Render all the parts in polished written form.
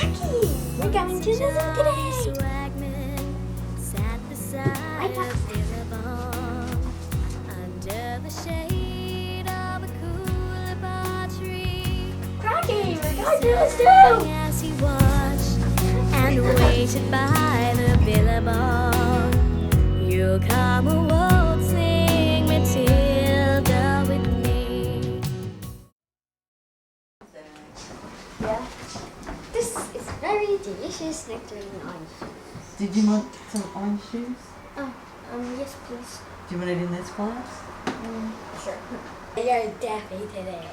Jackie! We're going to the zoo today! Jackie, we're going to the zoo! As he watched and waited by the billabong, you'll come a waltzing Matilda with me. Yeah. This is very delicious nectarine orange. Did you want some orange juice? Oh, yes please. Do you want it in this glass? Sure. You're Daffy today.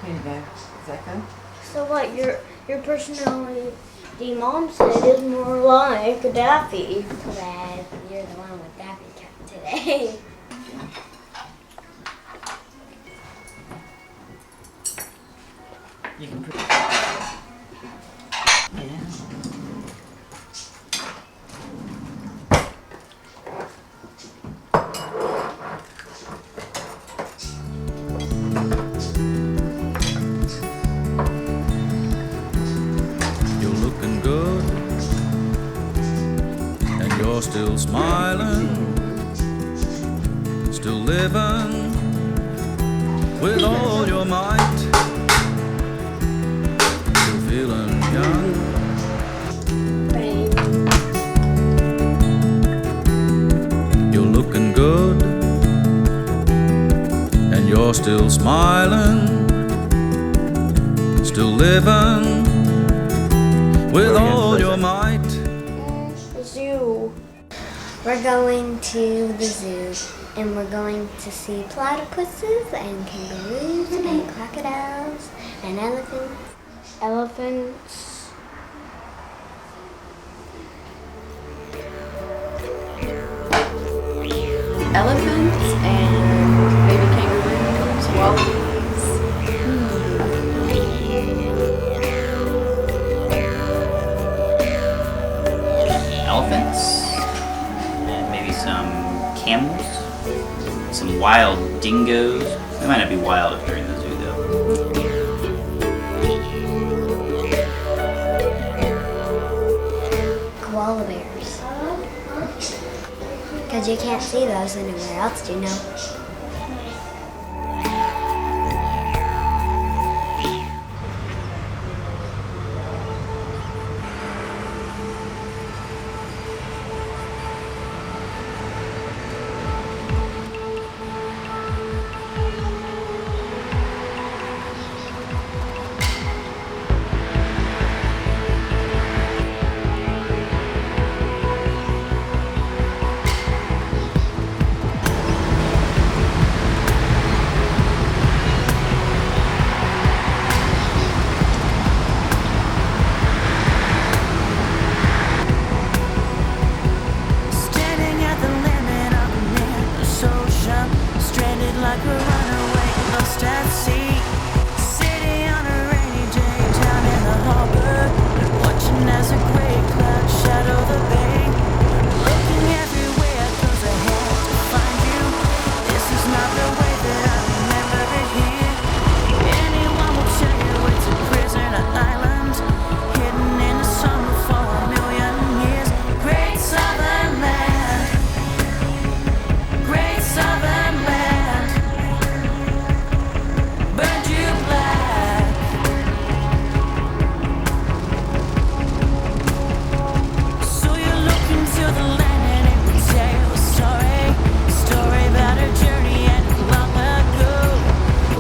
Here you go. Is that good? So what, your personality, the mom said, is more like a Daffy. Glad you're the one with Daffy Cat today. You can put. Yeah. You're looking good, and you're still smiling, still living with all your might, still feeling young. You're looking good, and you're still smiling, still living with all your might. Zoo. We're going to the zoo and we're going to see platypuses and kangaroos and crocodiles and elephants. Elephants and baby kangaroos, wallabies. Elephants, and maybe some camels, some wild dingoes. They might not be wild if they're in the zoo though. Koala bears. Because you can't see those anywhere else, do you know? Standing at the limit of an endless ocean, stranded like a runaway lost at sea. Sitting on a rainy day down in the harbor, watching as a gray cloud shadow the bay. Looking everywhere 'cause I had to find you. This is not the way that I remember it here. Anyone will tell you it's a prisoner island, hidden in the summer for a million years. Great Southern Land, Great Southern Land, burned you black. So you look into the land and it will tell you a story about a journey and long ago.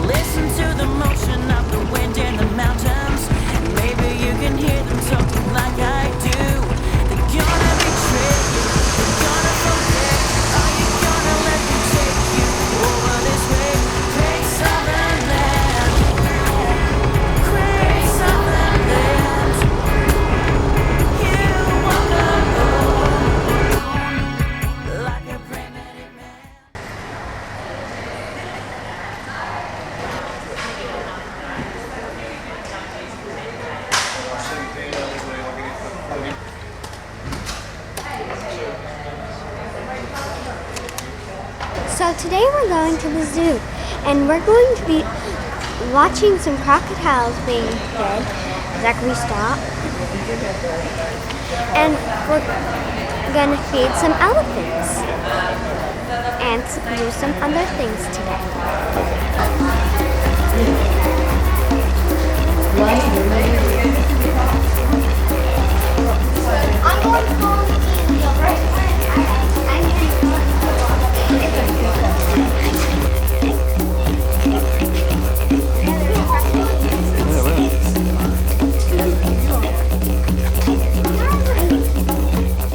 Listen to the motion of the wind in the mountains, and maybe you can hear them talking like I do. They're gonna betray you, they're gonna forget. Are you gonna let me take you over this way? Great Southern Land, Great Southern Land. You walk alone like a primitive man. So today we're going to the zoo and we're going to be watching some crocodiles being fed Zachary, stop. And we're gonna feed some elephants and do some other things today. I'm going to go see the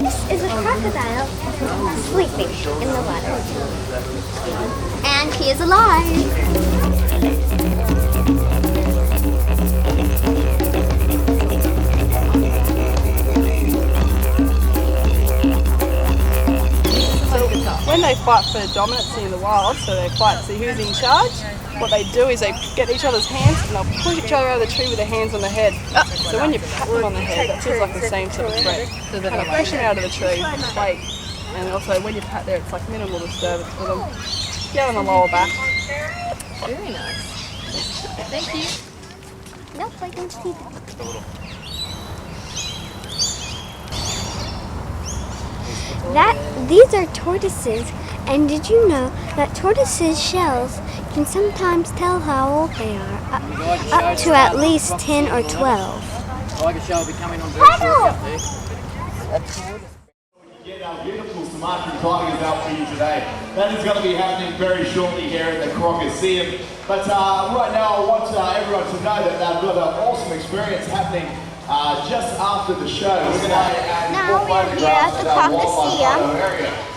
This is a crocodile sleeping in the water. And he is alive. When they fight for dominance in the wild, so they fight to see who's in charge, what they do is they get each other's hands and they'll push each other out of the tree with their hands on the head. So when you pat them on the head, that feels like the same sort of threat. So then they push them out of the tree, wait, and also when you pat there, it's like minimal disturbance for them. Get on the lower back. Very nice. Thank you. Nope, I can see them. These are tortoises, and did you know that tortoises' shells can sometimes tell how old they are, up to at least 10 or 12. Tiger show will be coming on very shortly up there. Get our beautiful Sumatran tigers out for you today. That is going to be happening very shortly here at the Crocodile. But right now I want everyone to know that they've got an awesome experience happening just after the show. We're going to Now we are here at the Crocodile,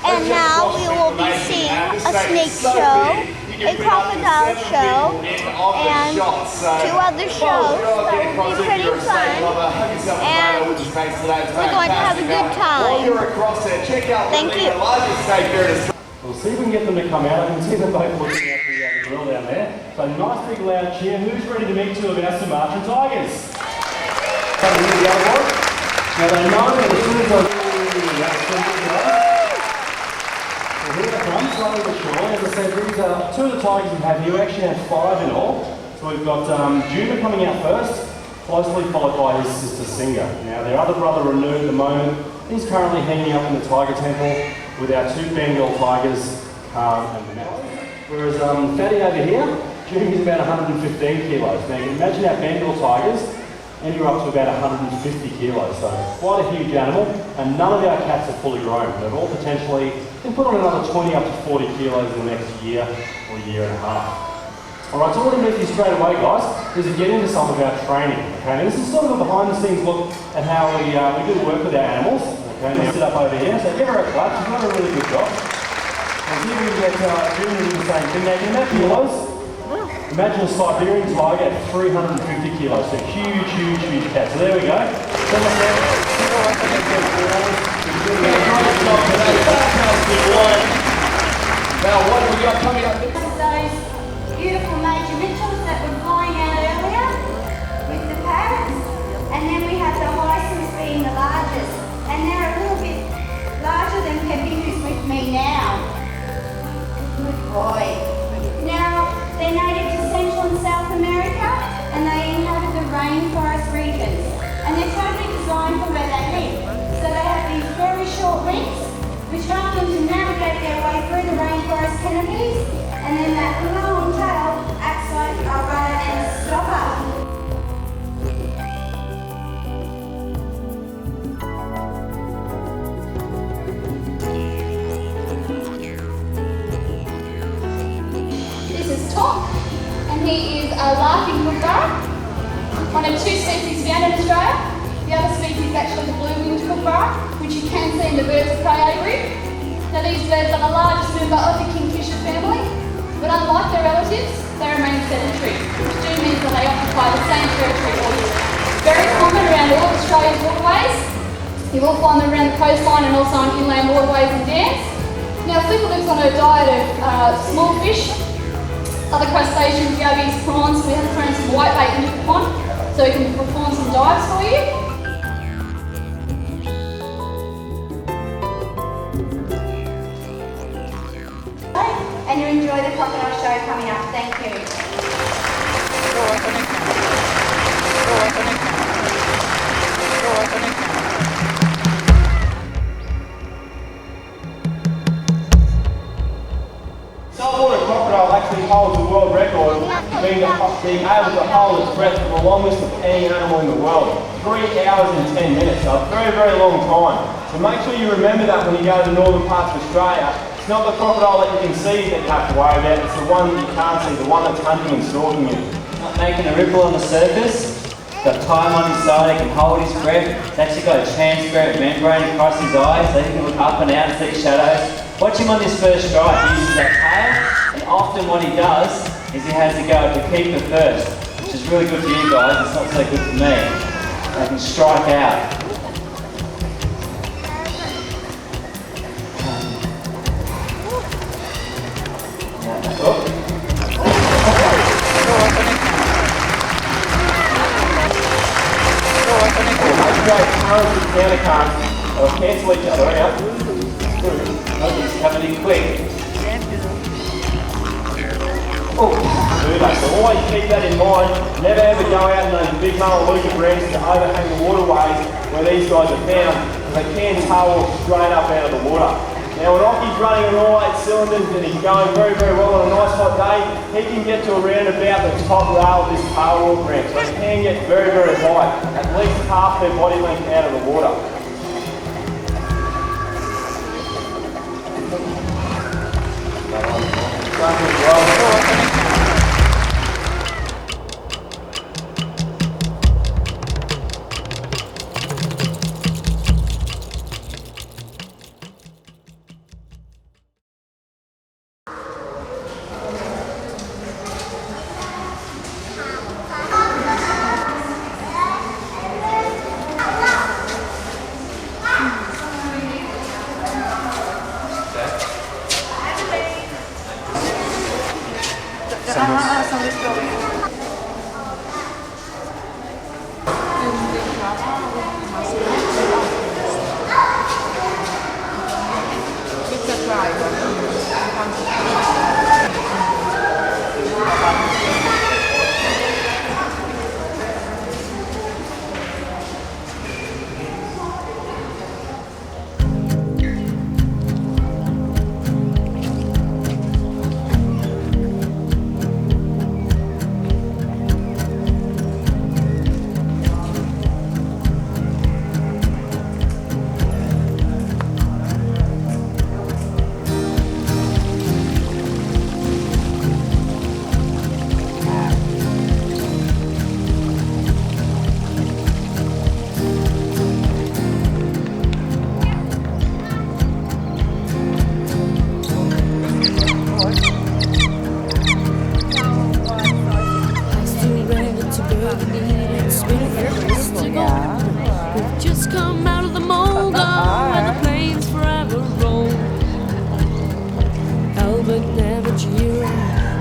and now we will be seeing a snake show, a crocodile show, and 2 other shows that will be pretty fun, and we're going to have a good time. Thank you. We'll see if we can get them to come out. I can see them both looking at the grill down there. So nice big loud cheer. Who's ready to meet 2 of our Sumatran tigers? Come here, the other one. Now they know that as soon as I well, here they come, slowly but surely. As I said, these are 2 of the tigers we have here. We actually have 5 in all. So we've got Juma coming out first, closely followed by his sister Singer. Now their other brother Renu at the moment, he's currently hanging up in the Tiger Temple with our 2 Bengal tigers, and Matt. Whereas Fatty over here, June is about 115 kilos. Now you can imagine our Bengal tigers, and you're up to about 150 kilos, so quite a huge animal, and none of our cats are fully grown. They've all potentially can put on another 20 up to 40 kilos in the next year or year and a half. Alright, so what I'm going to do straight away, guys, is to get into some of our training. Okay, now this is sort of a behind the scenes look at how we do work with our animals. Okay, now sit up over here, so give her a clap, she's done a really good job. And here we get June doing the same thing. Now you can imagine kilos. Imagine a Siberian tiger at 350 kilos, so huge, huge, huge cat. So there we go. Now what have we got coming up? Those beautiful Major Mitchells that were flying out earlier with the parrots, and then we have the Hyacinths being the largest, and they're a little bit larger than Peppy, who's with me now. Good boy. Now they're native to Central and South America, and they inhabit the rainforest regions, and they're totally designed for where they live. So they have these very short links, which help them to navigate their way through the rainforest canopies, and then that long tail acts like a rudder and a stopper. This is Tom, and he is a laughing kookaburra, one of 2 species found in Australia. The other species is actually the blue-winged kookaburra, which you can see in the birds of prey group. Now these birds are the largest member of the kingfisher family, but unlike their relatives, they remain sedentary, which do mean that they occupy the same territory all year round. Very common around all of Australia's waterways. You will find them around the coastline and also on inland waterways and dams. Now Flipper lives on a diet of small fish, other crustaceans, yabbies, prawns. We have thrown some whitebait into the pond so we can perform some dives for you. And you enjoy the crocodile show coming up. Thank you. being able to hold its breath for the longest of any animal in the world. 3 hours and 10 minutes, so a very, very long time. So make sure you remember that when you go to the northern parts of Australia. It's not the crocodile that you can see that you have to worry about, it's the one that you can't see, the one that's hunting and stalking you. Not making a ripple on the surface. Got time on his side, he can hold his breath. He's actually got a transparent membrane across his eyes so he can look up and out and see shadows. Watch him on this first strike. He uses that tail, and often what he does is he has to go to keeper first, which is really good for you guys. It's not so good for me. They can strike out. They'll cancel each other out. He's coming in quick. Oh, do that. So always keep that in mind. Never ever go out in those big Melaleuca branches to overhang the waterways where these guys are found, because they can tail straight up out of the water. Now when Ocky's running on all 8 cylinders and he's going very, very well on a nice hot day, he can get to around about the top rail of this tail wheel branch. So he can get very, very high, at least half their body length out of the water.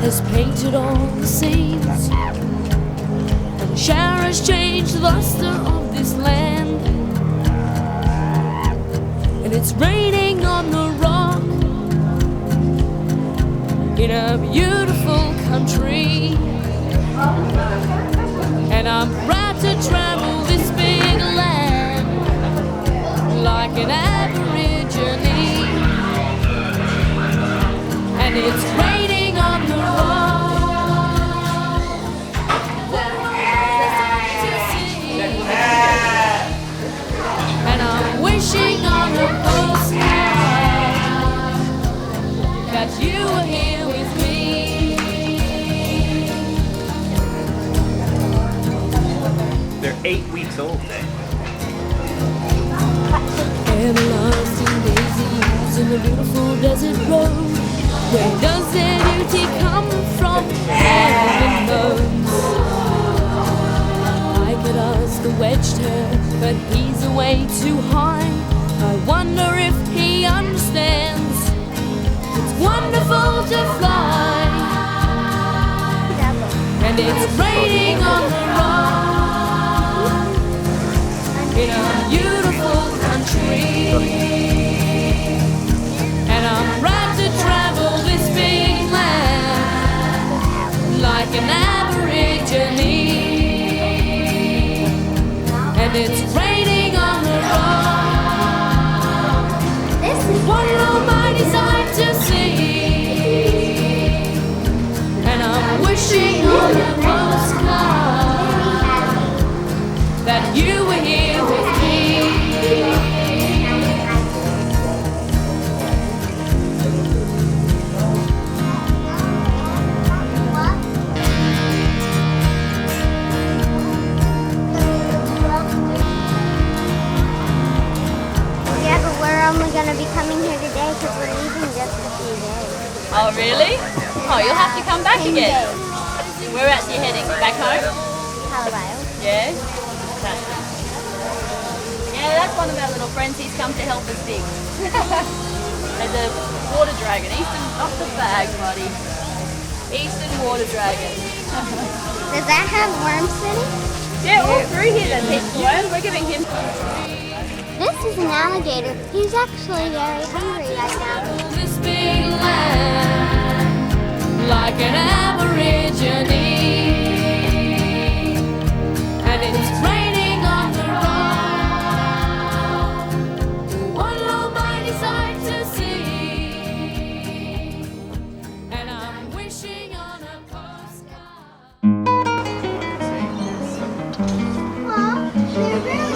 Has painted all the scenes, and the shower has changed the luster of this land, and it's raining on the rock in a beautiful country, and I'm proud to travel this big land like an Aborigine, and it's raining on the rock. And I'm wishing on a postcard that you were here with me. They're 8 weeks old then. Everlasting daisies in the beautiful desert road. Where does their beauty come from? Heaven knows. I could ask the wedged hair, but he's away too high. I wonder if he understands. It's wonderful to fly, and it's raining on the rock in a beautiful country, and I'm proud to travel this big land like an Aborigine, and it's raining on the rock. This is what an almighty sight to see, and I'm wishing on a postcard You were here with me. Yeah, but we're only going to be coming here today because we're leaving just a few days. Oh, really? Oh, you'll have to come back Same again. day. Where else are you heading? Back home? Colorado. Yeah? Fantastic. Yeah, that's one of our little friends. He's come to help us dig. There's a water dragon. Eastern, off the bag, buddy. Eastern water dragon. Does that have worms in it? Yeah, all through here there's heaps of worms. We're giving him... This is an alligator. He's actually very hungry right now. This big land, like an aborigine, and it's raining on the road. One low mighty sight to see, and I'm wishing on a postcard. Well, they're very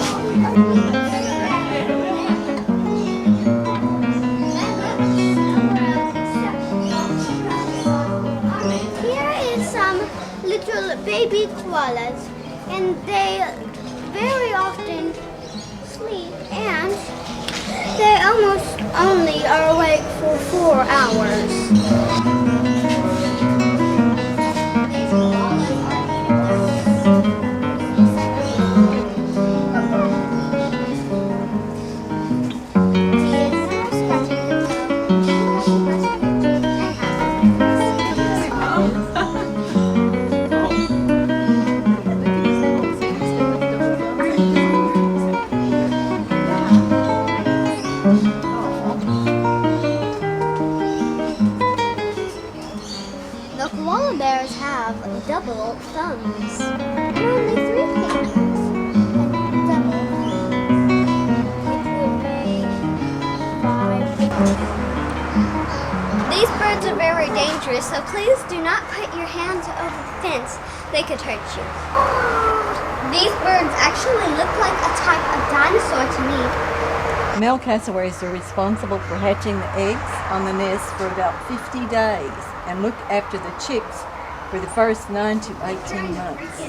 little baby koalas, and they very often sleep, and they almost only are awake for 4 hours. The koala bears have double thumbs and only 3 fingers. Double thumbs. These birds are very dangerous, so please do not put your hands over the fence. They could hurt you. These birds actually look like a type of dinosaur to me. Male cassowaries are responsible for hatching the eggs on the nest for about 50 days and look after the chicks for the first 9 to 18 months.